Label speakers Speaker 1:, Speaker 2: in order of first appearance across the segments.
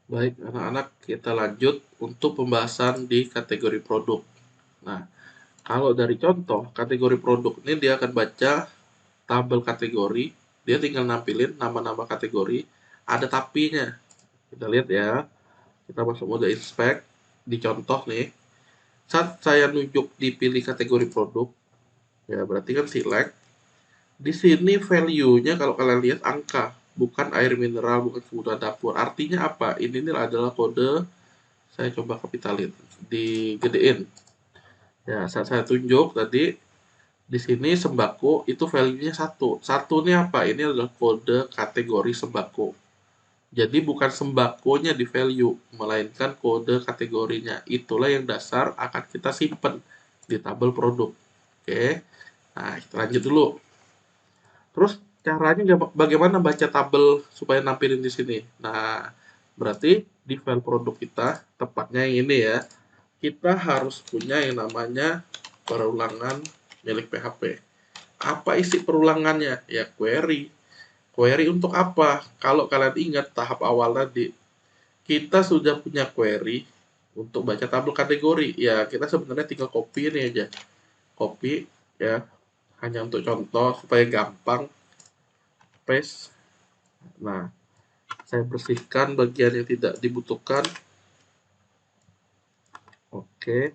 Speaker 1: Baik, anak-anak, kita lanjut untuk pembahasan di kategori produk. Nah, kalau dari contoh, kategori produk ini dia akan baca tabel kategori, dia tinggal nampilin nama-nama kategori, ada tapinya. Kita lihat ya, kita masuk mode inspect, di contoh nih, saat saya nunjuk dipilih kategori produk, ya berarti kan select, di sini value-nya kalau kalian lihat angka, bukan air mineral, bukan kebutuhan dapur. Artinya apa? Ini adalah kode. Saya coba kapitalin, digedein. Ya, saat saya tunjuk tadi, di sini sembako itu value-nya satu. Satu ini apa? Ini adalah kode kategori sembako. Jadi bukan sembakonya di value, melainkan kode kategorinya. Itulah yang dasar akan kita simpan di tabel produk. Oke, nah kita lanjut dulu. Terus caranya bagaimana baca tabel supaya nampilin di sini? Nah, berarti di file produk kita, tepatnya yang ini ya, kita harus punya yang namanya perulangan milik PHP. Apa isi perulangannya? Ya query. Query untuk apa? Kalau kalian ingat tahap awal tadi, kita sudah punya query untuk baca tabel kategori. Ya, kita sebenarnya tinggal copy ini aja. Copy ya, hanya untuk contoh supaya gampang. Paste. Nah, saya bersihkan bagian yang tidak dibutuhkan. Oke.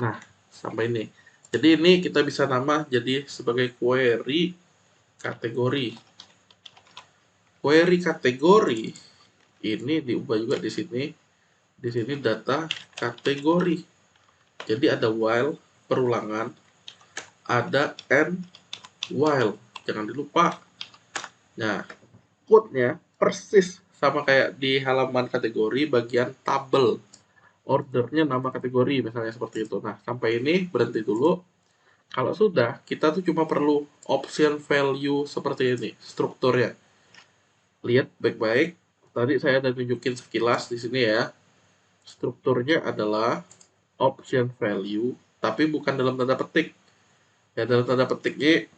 Speaker 1: Nah, sampai ini. Jadi ini kita bisa nama jadi sebagai query kategori. Query kategori ini diubah juga di sini. Di sini data kategori. Jadi ada while perulangan, ada and while. Jangan dilupa. Nah, code-nya persis sama kayak di halaman kategori bagian tabel. Ordernya nama kategori misalnya seperti itu. Nah, sampai ini berhenti dulu. Kalau sudah, kita tuh cuma perlu option value seperti ini, strukturnya. Lihat baik-baik. Tadi saya udah tunjukin sekilas di sini ya. Strukturnya adalah option value, tapi bukan dalam tanda petik. Ya, dalam tanda petiknya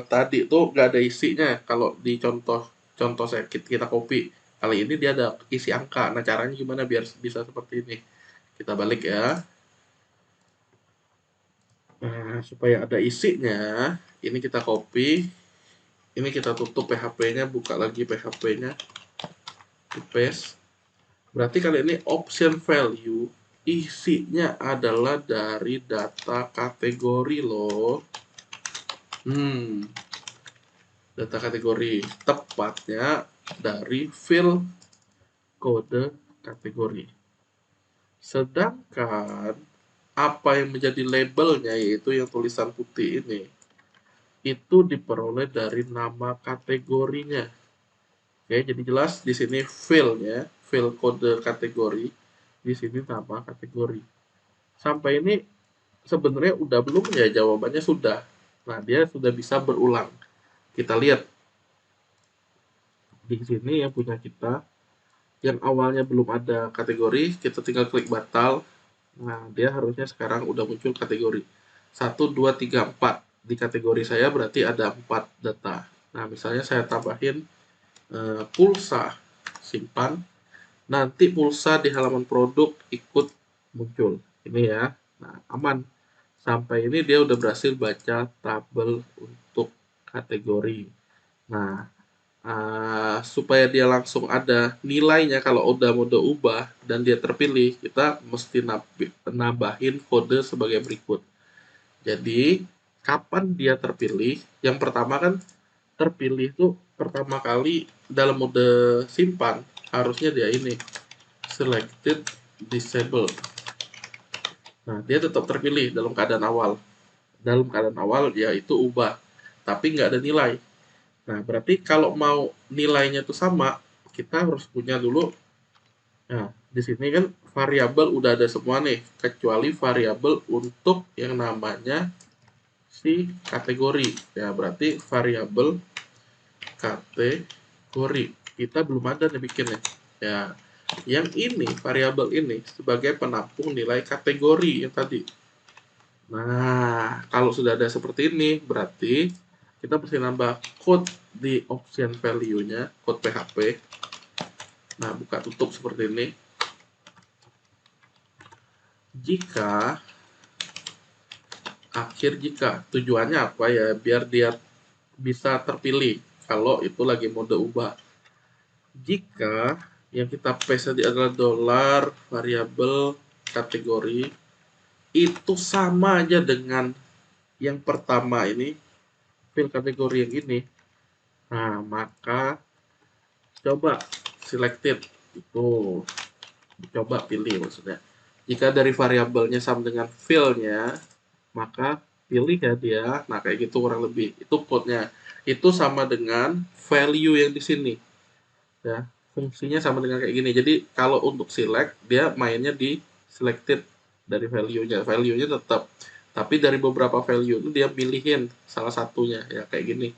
Speaker 1: tadi tuh nggak ada isinya. Kalau di contoh saya kita copy. Kali ini dia ada isi angka. Nah, caranya gimana biar bisa seperti ini? Kita balik ya. Nah, supaya ada isinya, ini kita copy, ini kita tutup PHP-nya, buka lagi PHP-nya, di paste. Berarti kali ini option value isinya adalah dari data kategori loh. Data kategori tepatnya dari field kode kategori. Sedangkan apa yang menjadi labelnya yaitu yang tulisan putih ini itu diperoleh dari nama kategorinya. Oke, jadi jelas di sini field-nya, field kode kategori, di sini nama kategori. Sampai ini sebenarnya udah belum ya? Jawabannya sudah. Nah, dia sudah bisa berulang. Kita lihat di sini yang punya kita, yang awalnya belum ada kategori, kita tinggal klik batal. Nah, dia harusnya sekarang udah muncul kategori. 1, 2, 3, 4. Di kategori saya berarti ada 4 data. Nah, misalnya saya tambahin pulsa, simpan. Nanti pulsa di halaman produk ikut muncul. Ini ya. Nah, aman. Sampai ini dia udah berhasil baca tabel untuk kategori. Nah, supaya dia langsung ada nilainya kalau udah mode ubah dan dia terpilih, kita mesti nambahin kode sebagai berikut. Jadi, kapan dia terpilih? Yang pertama kan terpilih tuh pertama kali dalam mode simpan, harusnya dia ini selected disable. Nah, dia tetap terpilih dalam keadaan awal. Dalam keadaan awal dia itu ubah, tapi nggak ada nilai. Nah, berarti kalau mau nilainya itu sama, kita harus punya dulu. Nah, di sini kan variabel udah ada semua nih, kecuali variabel untuk yang namanya si kategori. Ya, berarti variabel kategori. Kita belum ada nih bikinnya. Ya, yang ini, variabel ini sebagai penampung nilai kategori yang tadi. Nah, kalau sudah ada seperti ini, berarti kita mesti nambah code di option value-nya, code PHP. Nah, buka tutup seperti ini. Jika tujuannya apa ya, biar dia bisa terpilih kalau itu lagi mode ubah. Jika yang kita paste tadi adalah dolar variabel kategori, itu sama aja dengan yang pertama ini, fill kategori yang ini. Nah, maka coba selected itu, coba pilih maksudnya. Jika dari variabelnya sama dengan fill-nya, maka pilih ya dia. Nah, kayak gitu kurang lebih. Itu code-nya. Itu sama dengan value yang di sini. Ya, fungsinya sama dengan kayak gini. Jadi, kalau untuk select, dia mainnya di selected dari value-nya. Value-nya tetap. Tapi dari beberapa value itu dia pilihin salah satunya. Ya, kayak gini.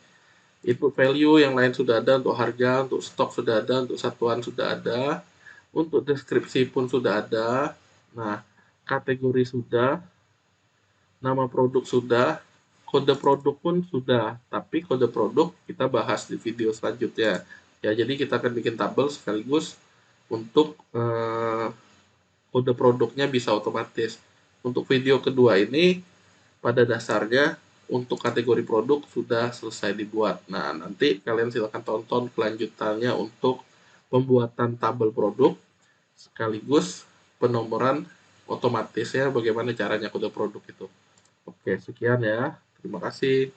Speaker 1: Input value yang lain sudah ada, untuk harga, untuk stok sudah ada, untuk satuan sudah ada, untuk deskripsi pun sudah ada. Nah, kategori sudah, nama produk sudah, kode produk pun sudah, tapi kode produk kita bahas di video selanjutnya. Ya, jadi kita akan bikin tabel sekaligus untuk kode produknya bisa otomatis. Untuk video kedua ini, pada dasarnya untuk kategori produk sudah selesai dibuat. Nah, nanti kalian silakan tonton kelanjutannya untuk pembuatan tabel produk sekaligus penomoran otomatis ya, bagaimana caranya kode produk itu. Oke, sekian ya. Terima kasih.